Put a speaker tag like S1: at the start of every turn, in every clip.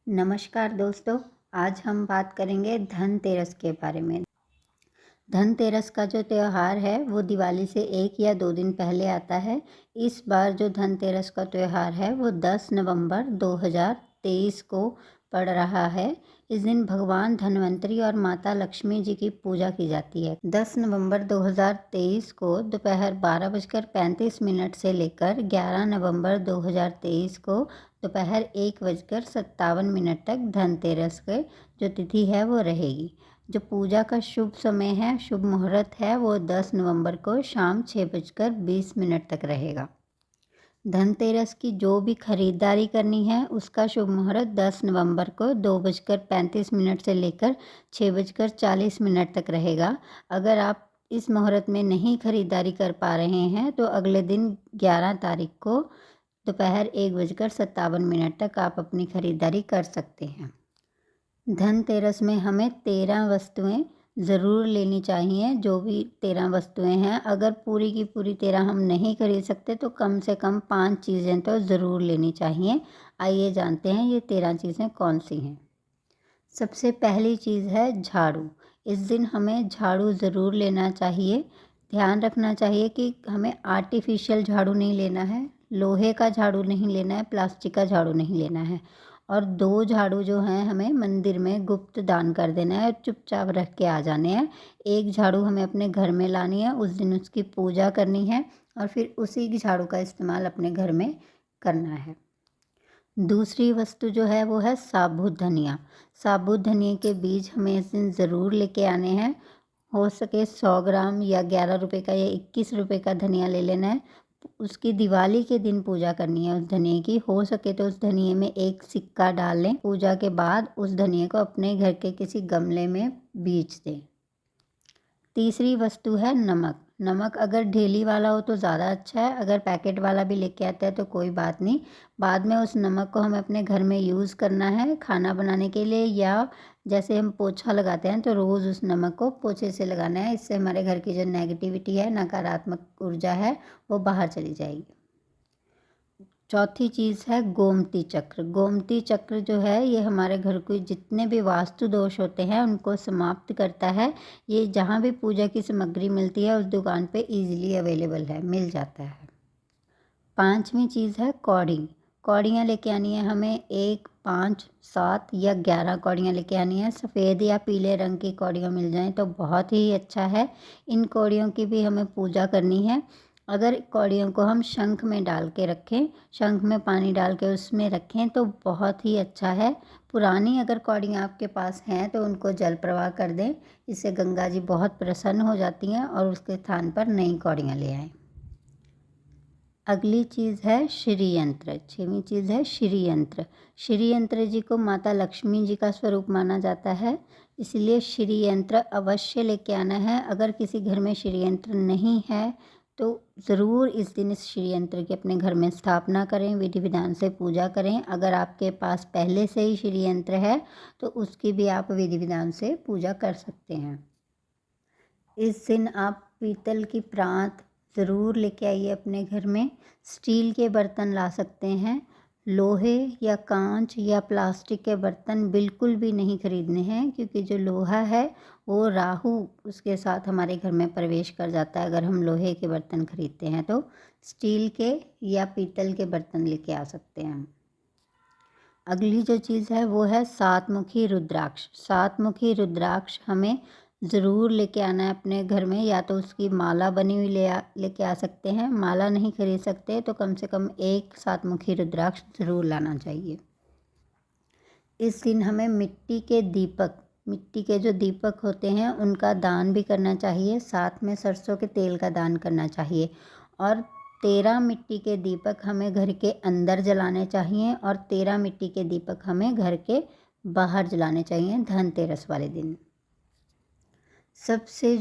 S1: नमस्कार दोस्तों। आज हम बात करेंगे धनतेरस के बारे में। धनतेरस का जो त्यौहार है वो दिवाली से 1 या 2 दिन पहले आता है। इस बार जो धनतेरस का त्यौहार है वो 10 नवंबर 2023 को पड़ रहा है। इस दिन भगवान धन्वंतरी और माता लक्ष्मी जी की पूजा की जाती है। 10 नवंबर 2023 को दोपहर 12:35 से लेकर 11 नवंबर 2023 को दोपहर 1:57 तक धनतेरस के जो तिथि है वो रहेगी। जो पूजा का शुभ समय है, शुभ मुहूर्त है, वो 10 नवंबर को शाम 6:20 तक रहेगा। धनतेरस की जो भी खरीदारी करनी है उसका शुभ मुहूर्त 10 नवंबर को 2:35 से लेकर 6:40 तक रहेगा। अगर आप इस मुहूर्त में नहीं खरीदारी कर पा रहे हैं तो अगले दिन 11 तारीख को दोपहर 1:57 तक आप अपनी खरीदारी कर सकते हैं। धनतेरस में हमें 13 वस्तुएं ज़रूर लेनी चाहिए। जो भी 13 वस्तुएं हैं, अगर पूरी की पूरी 13 हम नहीं खरीद सकते तो कम से कम 5 चीज़ें तो ज़रूर लेनी चाहिए। आइए जानते हैं ये 13 चीज़ें कौन सी हैं। सबसे पहली चीज़ है झाड़ू। इस दिन हमें झाड़ू ज़रूर लेना चाहिए। ध्यान रखना चाहिए कि हमें आर्टिफिशियल झाड़ू नहीं लेना है, लोहे का झाड़ू नहीं लेना है, प्लास्टिक का झाड़ू नहीं लेना है। और 2 झाड़ू जो हैं हमें मंदिर में गुप्त दान कर देना है और चुपचाप रख के आ जाने हैं। एक झाड़ू हमें अपने घर में लानी है, उस दिन उसकी पूजा करनी है और फिर उसी झाड़ू का इस्तेमाल अपने घर में करना है। दूसरी वस्तु जो है वो है साबुत धनिया। साबुत धनिया के बीज हमें इस दिन ज़रूर लेके आने हैं। हो सके 100 ग्राम या 11 रुपये का या 21 रुपये का धनिया ले लेना है। उसकी दिवाली के दिन पूजा करनी है उस धनिए की। हो सके तो उस धनिए में एक सिक्का डाल लें। पूजा के बाद उस धनिए को अपने घर के किसी गमले में बीज दें। तीसरी वस्तु है नमक। नमक अगर ढेली वाला हो तो ज़्यादा अच्छा है, अगर पैकेट वाला भी लेके आता है तो कोई बात नहीं। बाद में उस नमक को हमें अपने घर में यूज़ करना है खाना बनाने के लिए, या जैसे हम पोछा लगाते हैं तो रोज़ उस नमक को पोछे से लगाना है। इससे हमारे घर की जो नेगेटिविटी है, नकारात्मक ऊर्जा है, वो बाहर चली जाएगी। चौथी चीज़ है गोमती चक्र। गोमती चक्र जो है ये हमारे घर के जितने भी वास्तु दोष होते हैं उनको समाप्त करता है। ये जहाँ भी पूजा की सामग्री मिलती है उस दुकान पे इजीली अवेलेबल है, मिल जाता है। पांचवी चीज़ है कौड़ी। कौड़ियाँ लेके आनी है हमें 1, 5, 7 या 11 कौड़ियाँ लेके आनी है। सफ़ेद या पीले रंग की कौड़ियाँ मिल जाएं तो बहुत ही अच्छा है। इन कौड़ियों की भी हमें पूजा करनी है। अगर कौड़ियों को हम शंख में डाल के रखें, शंख में पानी डाल के उसमें रखें तो बहुत ही अच्छा है। पुरानी अगर कौड़ियाँ आपके पास हैं तो उनको जल प्रवाह कर दें। इससे गंगा जी बहुत प्रसन्न हो जाती हैं और उसके स्थान पर नई कौड़ियाँ ले आएँ। अगली चीज़ है श्री यंत्र। 6वीं चीज़ है श्री यंत्र। श्री यंत्र जी को माता लक्ष्मी जी का स्वरूप माना जाता है, इसलिए श्री यंत्र अवश्य लेके आना है। अगर किसी घर में श्री यंत्र नहीं है तो ज़रूर इस दिन इस श्री यंत्र की अपने घर में स्थापना करें, विधि विधान से पूजा करें। अगर आपके पास पहले से ही श्री यंत्र है तो उसकी भी आप विधि विधान से पूजा कर सकते हैं। इस दिन आप पीतल की प्रांत ज़रूर लेके आइए अपने घर में। स्टील के बर्तन ला सकते हैं। लोहे या कांच या प्लास्टिक के बर्तन बिल्कुल भी नहीं खरीदने हैं, क्योंकि जो लोहा है वो राहु उसके साथ हमारे घर में प्रवेश कर जाता है। अगर हम लोहे के बर्तन खरीदते हैं तो स्टील के या पीतल के बर्तन लेके आ सकते हैं। अगली जो चीज़ है वो है सातमुखी रुद्राक्ष। सातमुखी रुद्राक्ष हमें ज़रूर लेके आना है अपने घर में। या तो उसकी माला बनी हुई लेके आ सकते हैं। माला नहीं खरीद सकते तो कम से कम एक सातमुखी रुद्राक्ष ज़रूर लाना चाहिए। इस दिन हमें मिट्टी के जो दीपक होते हैं उनका दान भी करना चाहिए। साथ में सरसों के तेल का दान करना चाहिए। और 13 मिट्टी के दीपक हमें घर के अंदर जलाने चाहिए और 13 मिट्टी के दीपक हमें घर के बाहर जलाने चाहिए धनतेरस वाले दिन। सबसे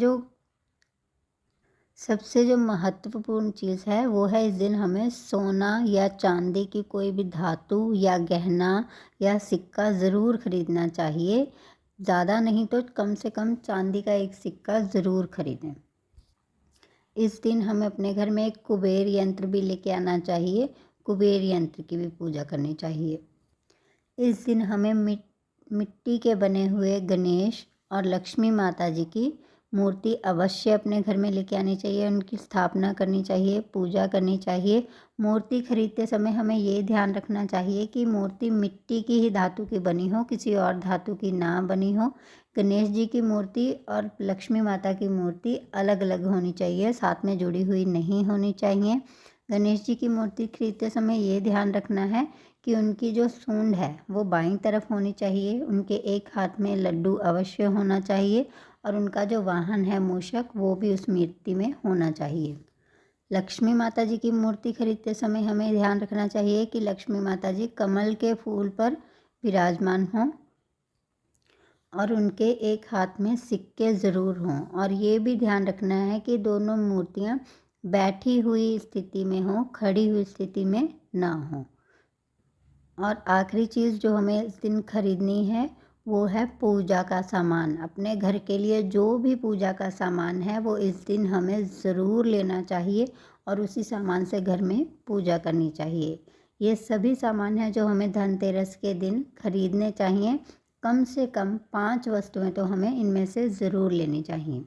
S1: जो महत्वपूर्ण चीज़ है वो है इस दिन हमें सोना या चांदी की कोई भी धातु या गहना या सिक्का ज़रूर खरीदना चाहिए। ज़्यादा नहीं तो कम से कम चांदी का एक सिक्का ज़रूर खरीदें। इस दिन हमें अपने घर में एक कुबेर यंत्र भी लेके आना चाहिए। कुबेर यंत्र की भी पूजा करनी चाहिए। इस दिन हमें मिट्टी के बने हुए गणेश और लक्ष्मी माता जी की मूर्ति अवश्य अपने घर में लेके आनी चाहिए, उनकी स्थापना करनी चाहिए, पूजा करनी चाहिए। मूर्ति खरीदते समय हमें ये ध्यान रखना चाहिए कि मूर्ति मिट्टी की ही धातु की बनी हो, किसी और धातु की ना बनी हो। गणेश जी की मूर्ति और लक्ष्मी माता की मूर्ति अलग अलग होनी चाहिए, साथ में जुड़ी हुई नहीं होनी चाहिए। गणेश जी की मूर्ति खरीदते समय ये ध्यान रखना है कि उनकी जो सूंड है वो बाईं तरफ होनी चाहिए, उनके एक हाथ में लड्डू अवश्य होना चाहिए और उनका जो वाहन है मूषक वो भी उस मूर्ति में होना चाहिए। लक्ष्मी माता जी की मूर्ति खरीदते समय हमें ध्यान रखना चाहिए कि लक्ष्मी माता जी कमल के फूल पर विराजमान हों और उनके एक हाथ में सिक्के ज़रूर हों, और ये भी ध्यान रखना है कि दोनों मूर्तियाँ बैठी हुई स्थिति में हों, खड़ी हुई स्थिति में ना हों। और आखिरी चीज़ जो हमें इस दिन खरीदनी है वो है पूजा का सामान। अपने घर के लिए जो भी पूजा का सामान है वो इस दिन हमें ज़रूर लेना चाहिए और उसी सामान से घर में पूजा करनी चाहिए। ये सभी सामान हैं जो हमें धनतेरस के दिन खरीदने चाहिए। कम से कम 5 वस्तुएं तो हमें इनमें से ज़रूर लेनी चाहिए।